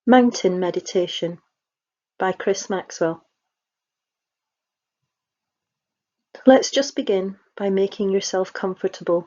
Mountain Meditation by Chris Maxwell. Let's just begin by making yourself comfortable.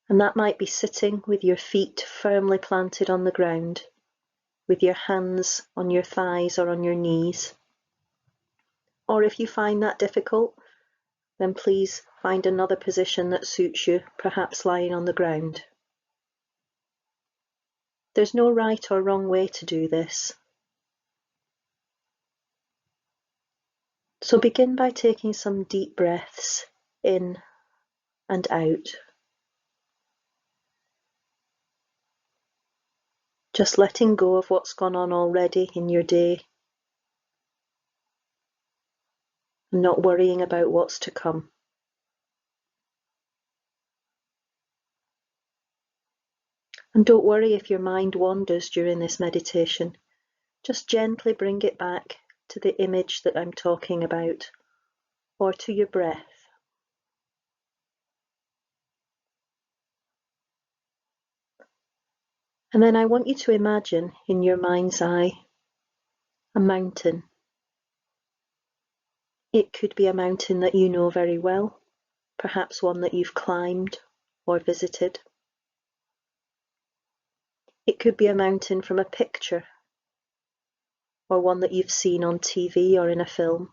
And that might be sitting with your feet firmly planted on the ground, with your hands on your thighs or on your knees. Or if you find that difficult, then please find another position that suits you, perhaps lying on the ground. There's no right or wrong way to do this. So begin by taking some deep breaths in and out. Just letting go of what's gone on already in your day and not worrying about what's to come. And don't worry if your mind wanders during this meditation. Just gently bring it back to the image that I'm talking about, or to your breath. And then I want you to imagine in your mind's eye a mountain. It could be a mountain that you know very well, perhaps one that you've climbed or visited. It could be a mountain from a picture, or one that you've seen on TV or in a film.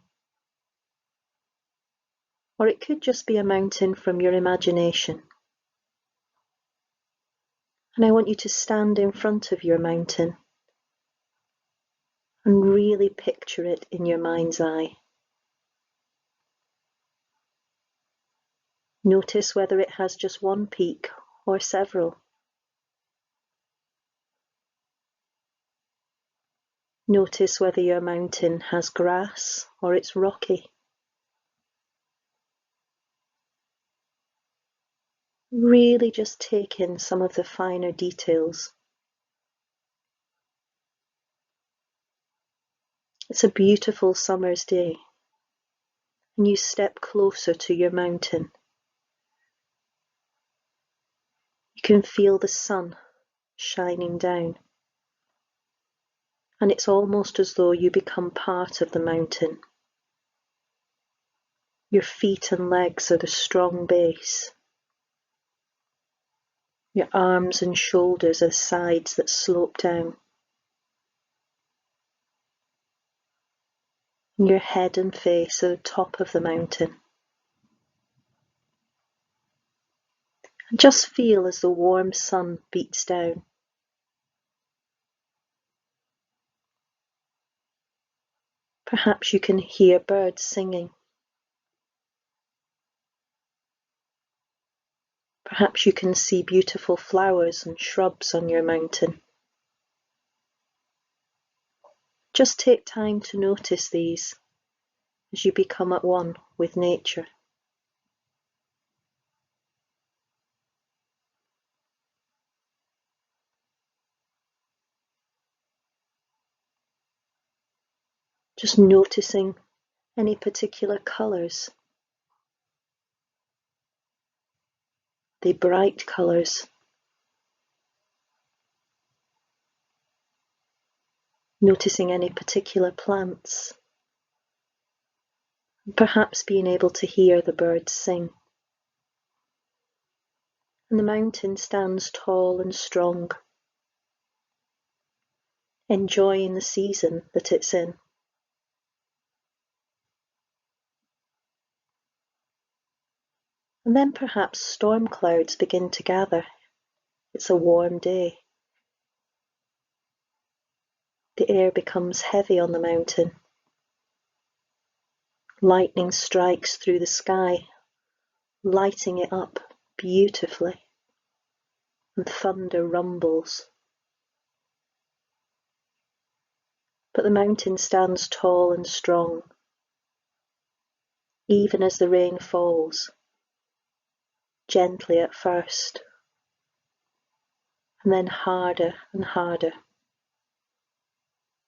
Or it could just be a mountain from your imagination. And I want you to stand in front of your mountain and really picture it in your mind's eye. Notice whether it has just one peak or several. Notice whether your mountain has grass or it's rocky. Really just take in some of the finer details. It's a beautiful summer's day, and you step closer to your mountain. You can feel the sun shining down, and it's almost as though you become part of the mountain. Your feet and legs are the strong base. Your arms and shoulders are sides that slope down. And your head and face are the top of the mountain. And just feel as the warm sun beats down. Perhaps you can hear birds singing. Perhaps you can see beautiful flowers and shrubs on your mountain. Just take time to notice these as you become at one with nature. Just noticing any particular colours. The bright colours. Noticing any particular plants. Perhaps being able to hear the birds sing. And the mountain stands tall and strong, enjoying the season that it's in. And then perhaps storm clouds begin to gather. It's a warm day. The air becomes heavy on the mountain. Lightning strikes through the sky, lighting it up beautifully, and thunder rumbles. But the mountain stands tall and strong, even as the rain falls, gently at first, and then harder and harder,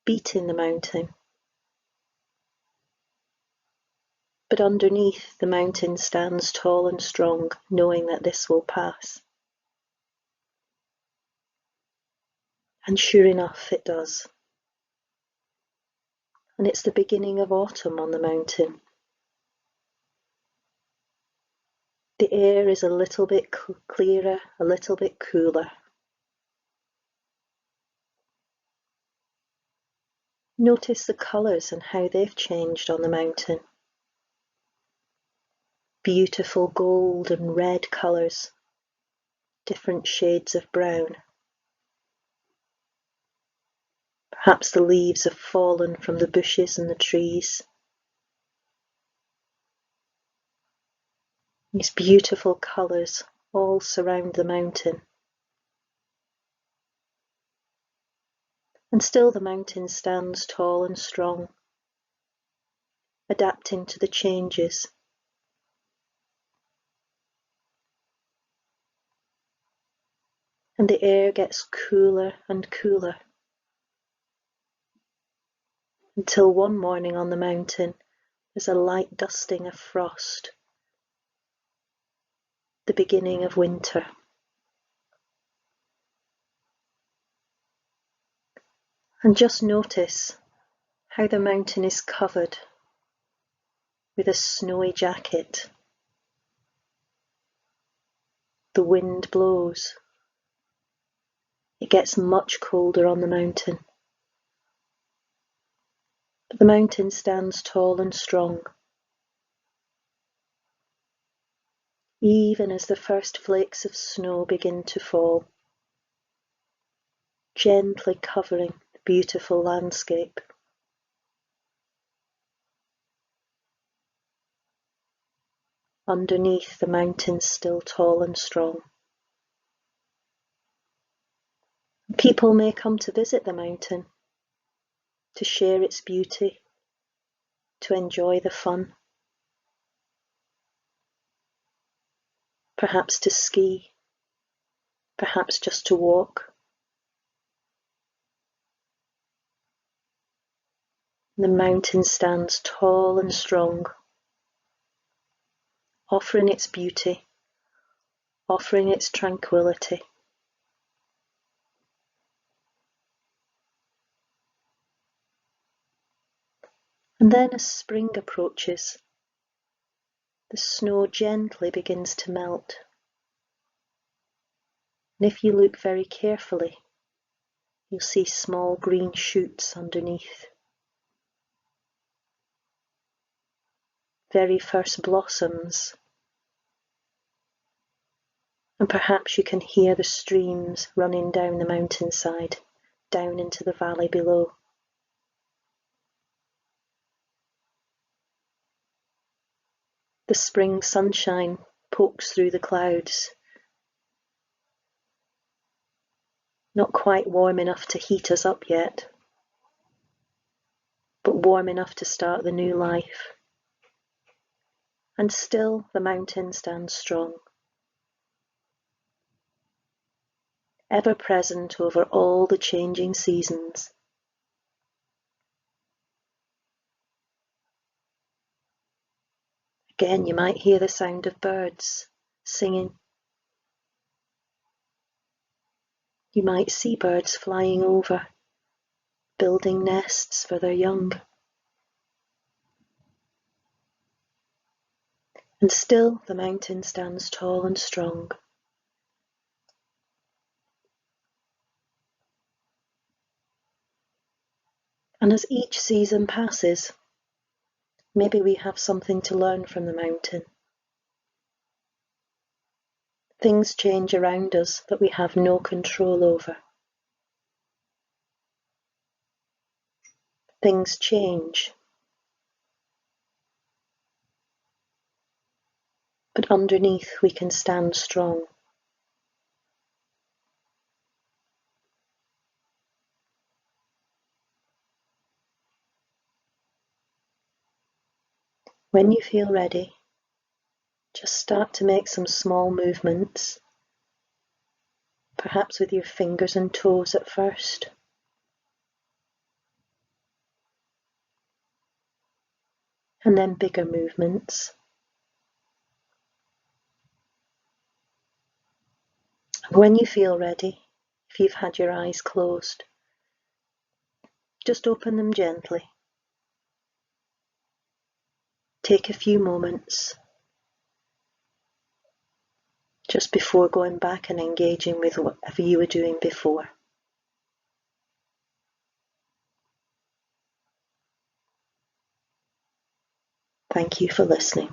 beating the mountain. But underneath, the mountain stands tall and strong, knowing that this will pass. And sure enough, it does. And it's the beginning of autumn on the mountain. The air is a little bit clearer, a little bit cooler. Notice the colours and how they've changed on the mountain. Beautiful gold and red colours, different shades of brown. Perhaps the leaves have fallen from the bushes and the trees. These beautiful colours all surround the mountain. And still the mountain stands tall and strong, adapting to the changes. And the air gets cooler and cooler, until one morning on the mountain there's a light dusting of frost, the beginning of winter. And just notice how the mountain is covered with a snowy jacket. The wind blows. It gets much colder on the mountain. But the mountain stands tall and strong. Even as the first flakes of snow begin to fall, gently covering the beautiful landscape. Underneath, the mountain's still tall and strong. People may come to visit the mountain, to share its beauty, to enjoy the fun, perhaps to ski, perhaps just to walk. The mountain stands tall and strong, offering its beauty, offering its tranquility. And then as spring approaches, the snow gently begins to melt. And if you look very carefully, you'll see small green shoots underneath. Very first blossoms. And perhaps you can hear the streams running down the mountainside, down into the valley below. The spring sunshine pokes through the clouds. Not quite warm enough to heat us up yet, but warm enough to start the new life. And still the mountain stands strong, ever present over all the changing seasons. Again, you might hear the sound of birds singing. You might see birds flying over, building nests for their young. And still the mountain stands tall and strong. And as each season passes, maybe we have something to learn from the mountain. Things change around us that we have no control over. Things change. But underneath we can stand strong. When you feel ready, just start to make some small movements, perhaps with your fingers and toes at first. And then bigger movements. When you feel ready, if you've had your eyes closed, just open them gently. Take a few moments just before going back and engaging with whatever you were doing before. Thank you for listening.